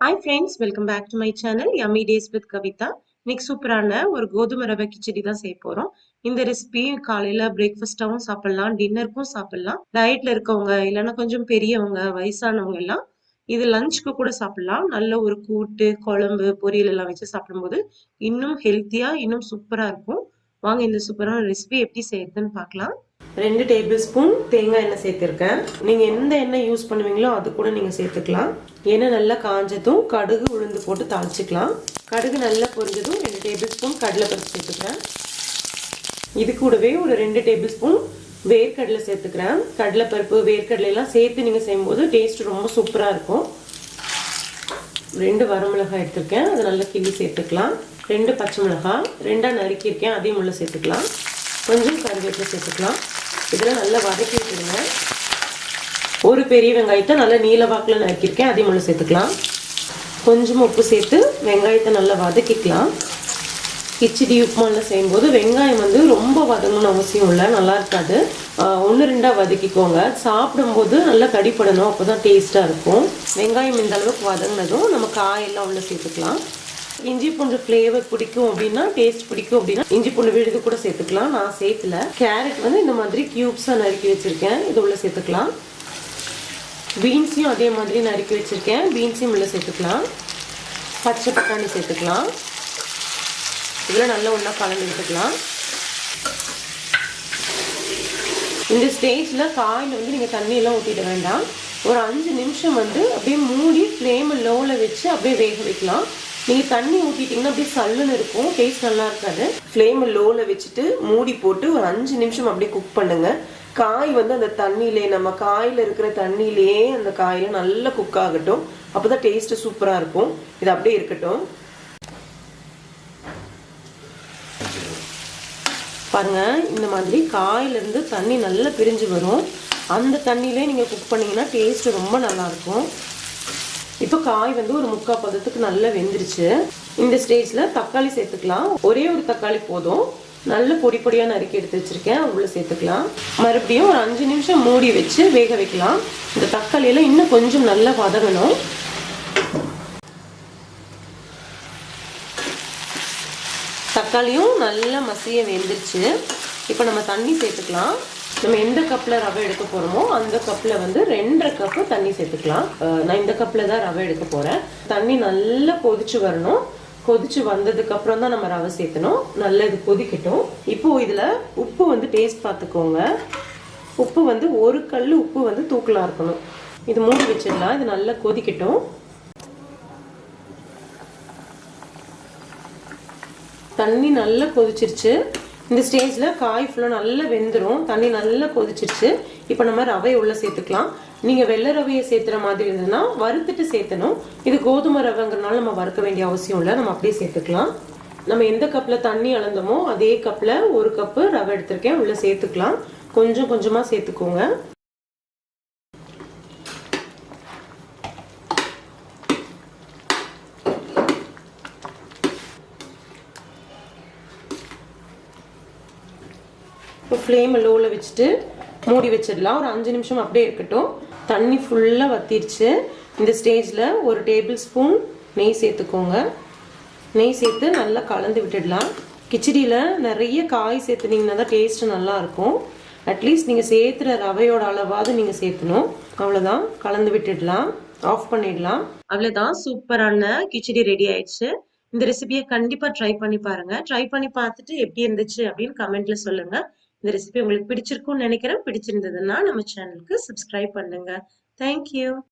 Hi friends, welcome back to my channel Yummy Days with Kavita. இன்னைக்கு சூப்பரான ஒரு கோதுமை ரவை கிச்சடி தான் செய்ய போறோம். இந்த ரெசிபி காலையில பிரேக்ஃபாஸ்டாவும் சாப்பிடலாம், டின்னருக்கும் சாப்பிடலாம். டயட்ல இருக்கவங்க இல்லைன்னா கொஞ்சம் பெரியவங்க வயசானவங்க எல்லாம் இது லஞ்சுக்கு கூட சாப்பிடலாம். நல்ல ஒரு கூட்டு குழம்பு பொரியல் எல்லாம் வச்சு சாப்பிடும்போது இன்னும் ஹெல்த்தியா இன்னும் சூப்பரா இருக்கும். வாங்க இந்த சூப்பரான ரெசிபி எப்படி செய்யறதுன்னு பார்க்கலாம். 2 டேபிள் ஸ்பூன் தேங்காய் எண்ணெய் சேர்த்திருக்கேன். நீங்க எந்த எண்ணெய் யூஸ் பண்ணுவீங்களோ அது கூட நீங்க சேர்த்துக்கலாம். எண்ணெய் நல்லா காஞ்சதும் கடுகு உளுந்து போட்டு தாளிச்சுக்கலாம். கடுகு நல்லா பொரிஞ்சதும் 2 டேபிள் ஸ்பூன் கடலைப்பருப்பு சேர்த்துக்கிறேன். இது கூடவே ஒரு 2 டேபிள் ஸ்பூன் வேர்க்கடலை சேர்த்துக்கிறேன். கடலைப்பருப்பு வேர்க்கடலை எல்லாம் சேர்த்து நீங்க செய்யும்போது டேஸ்ட் ரொம்ப சூப்பரா இருக்கும். 2 வரமிளகாய் எடுத்திருக்கேன், அதை நல்லா கிள்ளி சேர்த்துக்கலாம். 2 பச்சை மிளகாய் 2ஆ நறுக்கியிருக்கேன், அதையும் உள்ள சேர்த்துக்கலாம். கொஞ்சம் கருவேப்பிலை சேர்த்துக்கலாம். இதெல்லாம் நல்லா வதக்கி விட்டுருங்க. ஒரு பெரிய வெங்காயத்தை நல்லா நீல வாக்கில் நறுக்கியிருக்கேன், அதையும் உள்ள சேர்த்துக்கலாம். கொஞ்சம் உப்பு சேர்த்து வெங்காயத்தை நல்லா வதக்கிக்கலாம். கிச்சடி உப்புமாலாம் செய்யும்போது வெங்காயம் ரொம்ப வதங்கணும்னு அவசியம் இல்லை, நல்லா இருக்காது. 1-2 வதக்கிக்கோங்க. சாப்பிடும்போது நல்லா கடிப்படணும், அப்போ தான் டேஸ்ட்டாக இருக்கும். வெங்காயம் இந்த அளவுக்கு வதங்கினதும் நம்ம காயெல்லாம் உள்ள சேர்த்துக்கலாம். இஞ்சி பூண்டு ஃப்ளேவர் பிடிக்கும் அப்படின்னா, டேஸ்ட் பிடிக்கும் அப்படின்னா இஞ்சி பூண்டு விழுது கூட சேர்த்துக்கலாம். நான் சேர்த்துல. கேரட் இந்த மாதிரி கியூப்ஸாக நறுக்கி வச்சிருக்கேன், இது உள்ள சேர்த்துக்கலாம். பீன்ஸையும் அதே மாதிரி நறுக்கி வச்சிருக்கேன், பீன்ஸையும் உள்ள சேர்த்துக்கலாம். பச்சை பட்டாணி சேர்த்துக்கலாம். இதெல்லாம் நல்லா ஒன்றா கலந்து விட்டுக்கலாம். இந்த ஸ்டேஜில் காயில் நீங்கள் தண்ணியெல்லாம் ஊற்றிட வேண்டாம். ஒரு 5 நிமிஷம் அப்படியே மூடி ஃப்ளேம் லோவில் வச்சு அப்படியே வேக வைக்கலாம். நீங்கள் தண்ணி ஊற்றிட்டிங்கன்னா அப்படியே சல்லுன்னு இருக்கும், டேஸ்ட் நல்லா இருக்காது. ஃப்ளேம் லோவில் வச்சுட்டு மூடி போட்டு ஒரு 5 நிமிஷம் அப்படியே குக் பண்ணுங்க. காய் அந்த தண்ணியிலே, நம்ம காயில் இருக்கிற தண்ணியிலேயே அந்த காயில் நல்லா குக் ஆகட்டும், அப்போ தான் டேஸ்ட்டு சூப்பராக இருக்கும். இது அப்படியே இருக்கட்டும். பாருங்க, இந்த மாதிரி காயிலிருந்து தண்ணி நல்லா பிரிஞ்சு வரும். அந்த தண்ணியிலே நீங்கள் குக் பண்ணிங்கன்னா டேஸ்ட்டு ரொம்ப நல்லாயிருக்கும். இப்போ காய் ஒரு 3/4 பதத்துக்கு நல்லா வெந்துருச்சு. இந்த ஸ்டேஜில் தக்காளி சேர்த்துக்கலாம். ஒரே ஒரு தக்காளி போதும். நல்ல பொடி பொடியாக நறுக்கி எடுத்து வச்சுருக்கேன், உள்ள சேர்த்துக்கலாம். மறுபடியும் ஒரு 5 நிமிஷம் மூடி வச்சு வேக வைக்கலாம். இந்த தக்காளியெல்லாம் இன்னும் கொஞ்சம் நல்லா வதங்கணும். தக்காளியும் நல்லா மசிய வெந்துருச்சு. இப்போ நம்ம தண்ணி சேர்த்துக்கலாம். நம்ம எந்த கப்பில் ரவை எடுக்க போகிறோமோ அந்த கப்பில் 2.5 கப்பு தண்ணி சேர்த்துக்கலாம். நான் இந்த கப்பில் தான் ரவை எடுக்க போகிறேன். தண்ணி நல்லா கொதிச்சு வரணும். கொதிச்சு வந்ததுக்கு அப்புறம் தான் நம்ம ரவை சேர்த்தணும். நல்லா இது கொதிக்கட்டும். இப்போ இதில் உப்பு டேஸ்ட் பார்த்துக்கோங்க. உப்பு ஒரு கல் உப்பு தூக்கலாக இருக்கணும். இது மூடி வச்சிடலாம். இது நல்லா கொதிக்கட்டும். தண்ணி நல்லா கொதிச்சிருச்சு. இந்த ஸ்டேஜில் காய் ஃபுல்லாக நல்லா வெந்துடும். தண்ணி நல்லா கொதிச்சிருச்சு. இப்போ நம்ம ரவையை உள்ளே சேர்த்துக்கலாம். நீங்கள் வெள்ளை ரவையை சேர்த்துற மாதிரி இருந்ததுன்னா வறுத்துட்டு சேர்த்தணும். இது கோதுமை ரவைங்கிறனால நம்ம வறுக்க வேண்டிய அவசியம் இல்லை, நம்ம அப்படியே சேர்த்துக்கலாம். நம்ம எந்த கப்பில் தண்ணி அளந்தோமோ அதே கப்பில் 1 கப்பு ரவை எடுத்திருக்கேன், உள்ளே சேர்த்துக்கலாம். கொஞ்சம் கொஞ்சமாக சேர்த்துக்கோங்க. இப்போ ஃப்ளேம் லோவில் வச்சுட்டு மூடி வச்சிடலாம். ஒரு 5 நிமிஷம் அப்படியே இருக்கட்டும். தண்ணி ஃபுல்லாக வத்திருச்சு. இந்த ஸ்டேஜில் ஒரு டேபிள் ஸ்பூன் நெய் சேர்த்துக்கோங்க. நெய் சேர்த்து நல்லா கலந்து விட்டுடலாம். கிச்சடியில் நிறைய காய் சேர்த்துனீங்கன்னா தான் டேஸ்ட்டு நல்லாயிருக்கும். அட்லீஸ்ட் நீங்கள் சேர்த்துற ரவையோட அளவாவது நீங்கள் சேர்த்தணும். அவ்வளோதான், கலந்து விட்டுடலாம். ஆஃப் பண்ணிடலாம். அவ்வளோதான், சூப்பரான கிச்சடி ரெடி ஆயிடுச்சு. இந்த ரெசிபியை கண்டிப்பாக ட்ரை பண்ணி பாருங்க. ட்ரை பண்ணி பார்த்துட்டு எப்படி இருந்துச்சு அப்படின்னு கமெண்ட்ல சொல்லுங்க. இந்த ரெசிபி உங்களுக்கு பிடிச்சிருக்கும்னு நினைக்கிறேன். பிடிச்சிருந்ததுன்னா நம்ம சேனலுக்கு சப்ஸ்கிரைப் பண்ணுங்க. தேங்க்யூ.